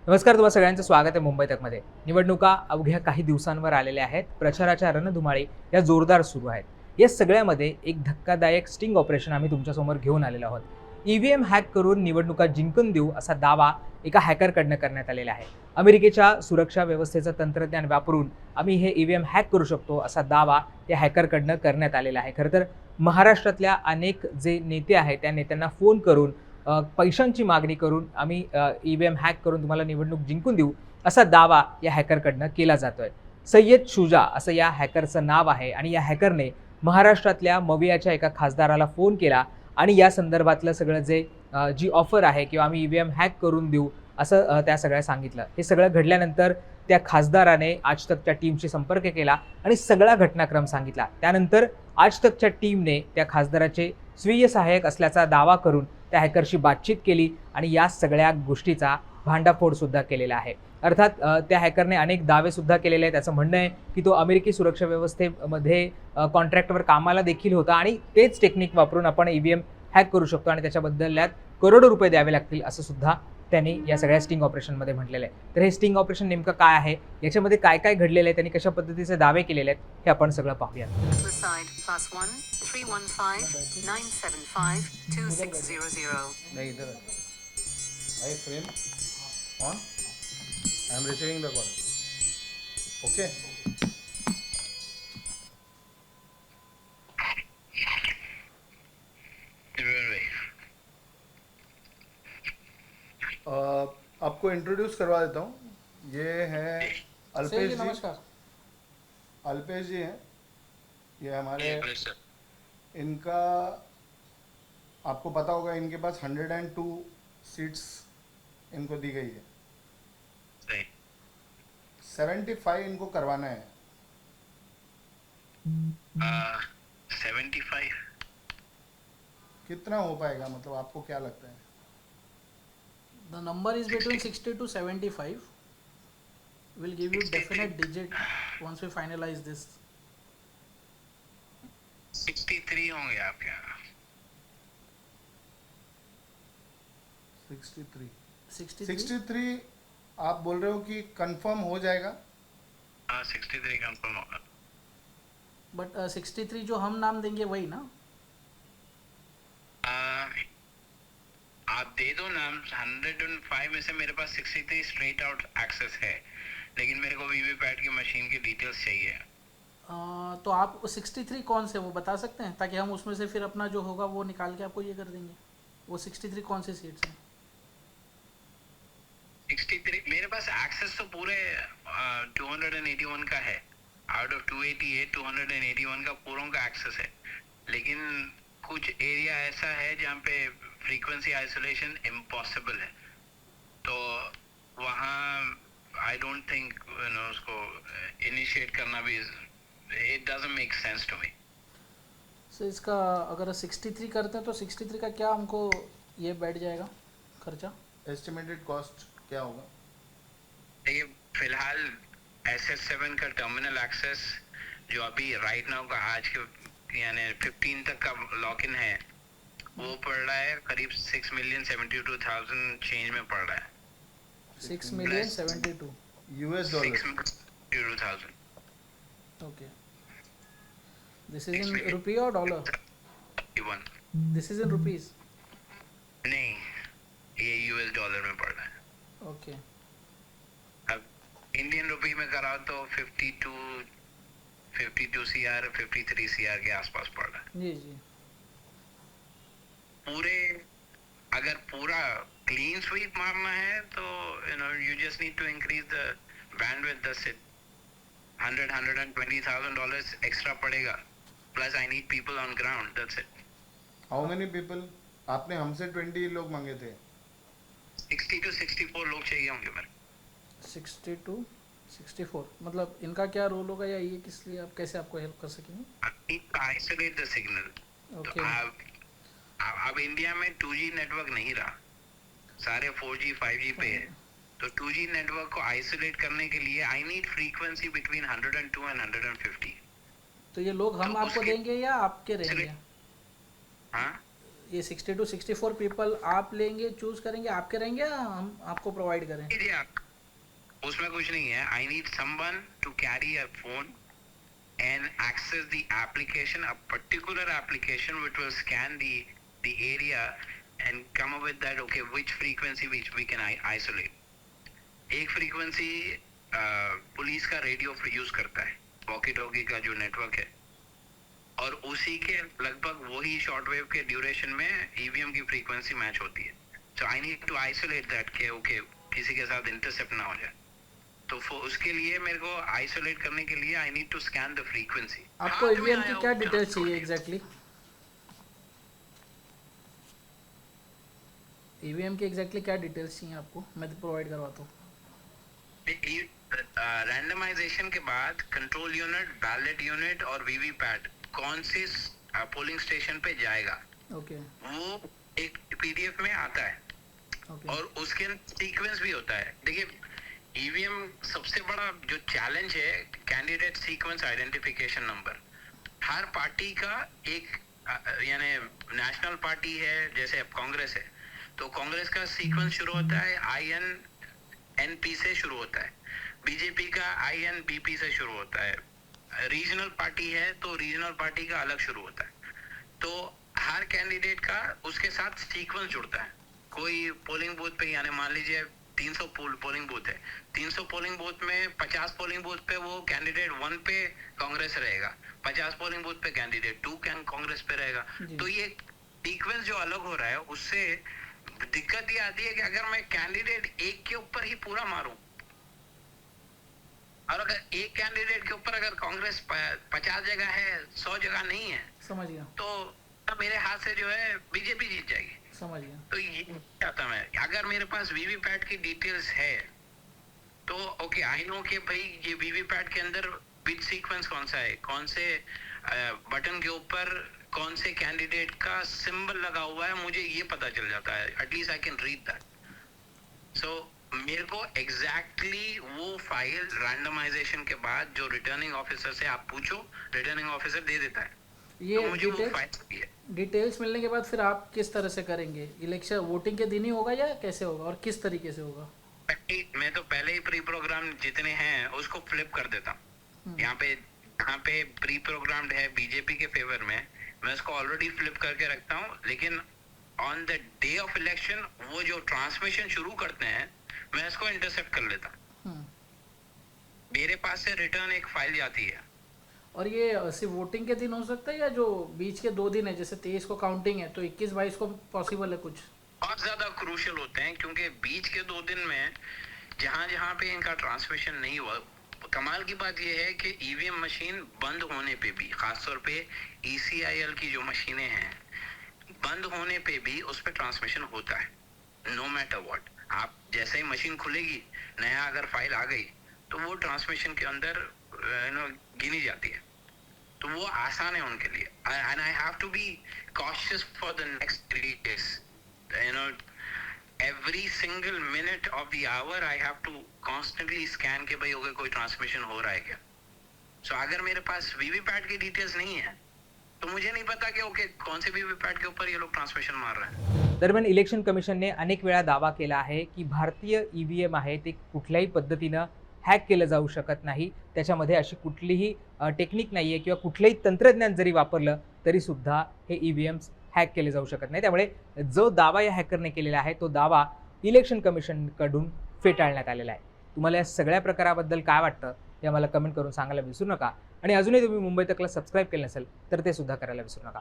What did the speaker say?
नमस्कार, तुम्हा सगळ्यांचं स्वागत आहे मुंबई तकमध्ये. निवडणुका अवघ्या काही दिवसांवर आलेल्या आहेत. प्रचाराच्या रणधुमाळी या जोरदार सुरू आहेत. या सगळ्यामध्ये एक धक्कादायक स्टिंग ऑपरेशन आम्ही तुमच्यासमोर घेऊन आलेलो आहोत. ईव्हीएम हॅक करून निवडणुका जिंकून देऊ असा दावा एका हॅकरकडनं करण्यात आलेला आहे. अमेरिकेच्या सुरक्षा व्यवस्थेचं तंत्रज्ञान वापरून आम्ही हे ईव्हीएम हॅक करू शकतो असा दावा या हॅकरकडनं करण्यात आलेला आहे. खरं तर महाराष्ट्रातल्या अनेक जे नेते आहेत त्या नेत्यांना फोन करून पैशांची मागणी करून आम्ही ईव्हीएम हॅक करून तुम्हाला निवडणूक जिंकून देऊ असा दावा या हॅकरकडनं केला जातोय. सय्यद शुजा असं या हॅकरचं नाव आहे आणि या हॅकरने महाराष्ट्रातल्या मवियाच्या एका खासदाराला फोन केला आणि या संदर्भातलं सगळं जी ऑफर आहे किंवा आम्ही ईव्हीएम हॅक करून देऊ असं त्या सगळ्या सांगितलं. हे सगळं घडल्यानंतर त्या खासदाराने आज तकच्या टीमशी संपर्क केला आणि सगळा घटनाक्रम सांगितला. त्यानंतर आज तकच्या टीमने त्या खासदाराचे स्वीय सहाय्यक असल्याचा दावा करून त्या हॅकरशी बातचीत केली आणि या सगळ्या गोष्टीचा भांडाफोड सुद्धा केलेला आहे. अर्थात त्या हॅकरने अनेक दावे सुद्धा केलेले आहेत. त्याचं म्हणणं आहे की तो अमेरिकी सुरक्षा व्यवस्थेमध्ये कॉन्ट्रॅक्टवर कामाला देखील होता आणि तेच टेक्निक वापरून आपण ईव्हीएम हॅक करू शकतो आणि त्याच्या बदल्यात करोडो रुपये द्यावे लागतील असं सुद्धा त्यांनी या सगळ्या स्टिंग ऑपरेशनमध्ये म्हटलेलं आहे. तर हे स्टिंग ऑपरेशन नेमकं काय आहे, याच्यामध्ये काय काय घडलेलं आहे, त्यांनी कशा पद्धतीचे दावे केलेले आहेत, हे आपण सगळं पाहूया. नहीं इधर I frame on I am receiving the call okay आपको इंट्रोड्यूस करवा देता हूँ. ये है अल्पेश जी. नमस्कार. अल्पेश जी हैं ये हमारे. इनका आपको पता होगा इनके पास 102 सीट्स इनको दी गई है. 75 इनको करवाना है. 75 कितना हो पाएगा, मतलब आपको क्या लगता है? The number is between 60 to 75. We'll give you definite digit once we finalize this. 63 होंगे आपके यहाँ. 63. 63. 63 आप बोल रहे हो कि कंफर्म हो जाएगा? हाँ 63 कंफर्म होगा. But 63 जो हम नाम देंगे वही ना? आप दे दो नाम. 105 में से मेरे पास 63 स्ट्रेट आउट एक्सेस है, लेकिन मेरे को वीवीपैट की मशीन की डिटेल्स चाहिए. तो आप 63 कौन से वो बता सकते हैं, ताकि हम उसमें से फिर अपना जो होगा वो निकाल के आपको ये कर देंगे. वो 63 कौन से सीट्स हैं? 63 मेरे पास एक्सेस तो पूरे 281 का है. आउट ऑफ 288 281 का पूरों का एक्सेस है, लेकिन कुछ एरिया ऐसा है जहाँ पे फ्रीक्वेंसी आइसोलेशन इम्पॉसिबल है. तो वहाँ आई डोंट थिंक उसको इनिशिएट करना भी it doesn't make sense to me. So इसका अगर 63 करते हैं तो 63 का क्या हमको ये बैठ जाएगा खर्चा? एस्टिमेटेड कॉस्ट क्या होगा? देखिए फिलहाल SS7 का टर्मिनल एक्सेस जो अभी राइट नाउ का आज के यानी 15 तक का लॉक इन है, वो पड़ रहा है करीब 6,72,000 चेंज में पड़ रहा है. 6,72,000. US dollar. 6,72,000. Okay. This is in rupee or dollar? 1 This is in rupees. नहीं, ये यूएस डॉलर में पड़ रहा है. Okay. अब इंडियन रुपी में कराओ तो 52 CR 53 CR के आसपास पड़ रहा है. जी जी. अगर पूरा क्लीन स्वीप मारना है तो you just need to increase the bandwidth. That's it. $120,000 extra पड़ेगा, plus I need people on ground. That's it. How many people? आपने हमसे 20 लोग मांगे थे. 60 to 64 लोग चाहिए होंगे मेरे. 60 to 64 मतलब इनका क्या रोल होगा, या ये किस लिए, आप कैसे आपको हेल्प कर सकेंगे? Isolate the signal. ओके. अब इंडिया में 2G नेटवर्क नहीं रहा, सारे 4G 5G पे है. तो 2G नेटवर्क को आइसोलेट करने के लिए I need frequency between 102 and 150. तो ये लोग हम तो आपको उसके- देंगे या आपके रहेंगे? हाँ ये 60 to 64 पीपल आप लेंगे, चूज करेंगे, आपके रहेंगे या हम आपको प्रोवाइड करें? जी आप, उसमें कुछ नहीं है. I need someone to carry a phone and access the application, a particular application which will scan the area and come up with that, okay, which frequency which we can isolate. एक frequency police का radio use करता है, walkie talkie का जो network है, और उसी के लगभग वही शॉर्टवेव के ड्यूरेशन में ईवीएम की फ्रीक्वेंसी मैच होती है. So I need to isolate that के ओके किसी के साथ इंटरसेप्ट ना हो जाए. तो उसके लिए मेरे को आइसोलेट करने के लिए I need to scan the frequency. आपको ईवीएम की क्या डिटेल्स चाहिए एग्जैक्टली? ईवीएम की एग्जैक्टली क्या डिटेल्स चाहिए आपको? मैं तो प्रोवाइड करवाता हूँ. रैंडमाइजेशन के बाद कंट्रोल यूनिट, बैलेट यूनिट और वीवीपैट कौन से पोलिंग स्टेशन पे जाएगा, ओके वो एक पीडीएफ में आता है. ओके और उसके सीक्वेंस भी होता है. देखिए, ईवीएम सबसे बड़ा जो चैलेंज है कैंडिडेट सीक्वेंस आइडेंटिफिकेशन नंबर. हर पार्टी का एक यानी नेशनल पार्टी है, जैसे अब कांग्रेस है तो कांग्रेस का सीक्वेंस शुरू होता है INNP से शुरू होता है. बीजेपी का INBP से शुरू होता है. रीजनल पार्टी है तो रीजनल पार्टी का अलग शुरू होता है. तो हर कैंडिडेट का उसके साथ सीक्वेंस जुड़ता है. कोई पोलिंग बूथ पे, यानी मान लीजिए 300 पोलिंग बूथ है, 300 पोलिंग बूथ में 50 पोलिंग बूथ पे वो कैंडिडेट 1 पे कांग्रेस रहेगा, 50 पोलिंग बूथ पे कैंडिडेट 2 कांग्रेस पे रहेगा. तो ये सीक्वेंस जो अलग हो रहा है, उससे दिक्कत ये आती है कि अगर मैं कैंडिडेट एक के ऊपर ही पूरा मारूं, और अगर एक कैंडिडेट के ऊपर अगर कांग्रेस 50 जगह है, 100 जगह नहीं है, समझ गया तो मेरे हाथ से जो है बीजेपी जीत जाएगी. समझ गया. तो ये चाहता मैं, अगर मेरे पास वीवीपैट की डिटेल्स है तो ओके, आई नो कि भाई ये वीवीपैट के अंदर बिट सीक्वेंस कौन सा है, कौन से बटन के ऊपर कौन से कैंडिडेट का सिंबल लगा हुआ है, मुझे ये पता चल जाता है. At least I can read that. So मेरे को एग्जैक्टली वो फाइल रैंडमाइजेशन के बाद जो रिटर्निंग ऑफिसर से आप पूछो, रिटर्निंग ऑफिसर दे देता है. ये तो मुझे वो फाइल चाहिए. डिटेल्स मिलने के बाद फिर आप किस तरह से करेंगे? इलेक्शन वोटिंग के दिन ही होगा या कैसे होगा और किस तरीके से होगा? मैं तो पहले ही प्री प्रोग्राम जितने हैं उसको फ्लिप कर देता हूँ. यहाँ पे प्री प्रोग्राम्ड है बीजेपी के फेवर में, मैं उसको ऑलरेडी फ्लिप करके रखता हूँ. लेकिन on the day of election वो जो ट्रांसमिशन शुरू करते हैं, मैं इसको इंटरसेप्ट कर लेता हूँ. मेरे पास से रिटर्न एक फाइल जाती है. और ये सिर्फ वोटिंग के दिन हो सकता है या जो बीच के 2 दिन है, जैसे 23 को काउंटिंग है तो 21-22 को पॉसिबल है कुछ? बहुत ज्यादा क्रूशियल होते हैं, क्योंकि बीच के 2 दिन में जहाँ पे इनका ट्रांसमिशन नहीं हुआ. कमाल की बात यह है कि ईवीएम मशीन बंद होने पे भी, खासतौर पे ECIL की जो मशीनें हैं, बंद होने पे भी उस पर ट्रांसमिशन होता है. नो मैटर व्हाट, आप जैसे ही मशीन खुलेगी, नया अगर फाइल आ गई तो वो ट्रांसमिशन के अंदर गिनी जाती है. तो वो आसान है उनके लिए. And I have to be cautious for the next 3 days. every single minute of the hour I have to constantly scan के भाई होगा कोई ट्रांसमिशन हो रहा है क्या. सो अगर मेरे पास वीवीपैट की डिटेल्स नहीं है तो मुझे नहीं पता कि ओके कौन से वीवीपैट के ऊपर ये लोग ट्रांसमिशन मार रहे हैं. दरम्यान इलेक्शन कमिशनने अनेक वेळा दावा केला आहे की भारतीय EVM आहे ते कुठल्याही पद्धतीनं हॅक केलं जाऊ शकत नाही. त्याच्यामध्ये अशी कुठलीही टेक्निक नाही आहे किंवा कुठलंही तंत्रज्ञान जरी वापरलं तरीसुद्धा हे EVMs हॅक केले जाऊ शकत नाही. त्यामुळे जो दावा या हॅकरने केलेला आहे तो दावा इलेक्शन कमिशनकडून फेटाळण्यात आलेला आहे. तुम्हाला या सगळ्या प्रकाराबद्दल काय वाटतं हे आम्हाला कमेंट करून सांगायला विसरू नका. आणि अजूनही तुम्ही मुंबई तकला सबस्क्राईब केलं नसेल तर ते सुद्धा करायला विसरू नका.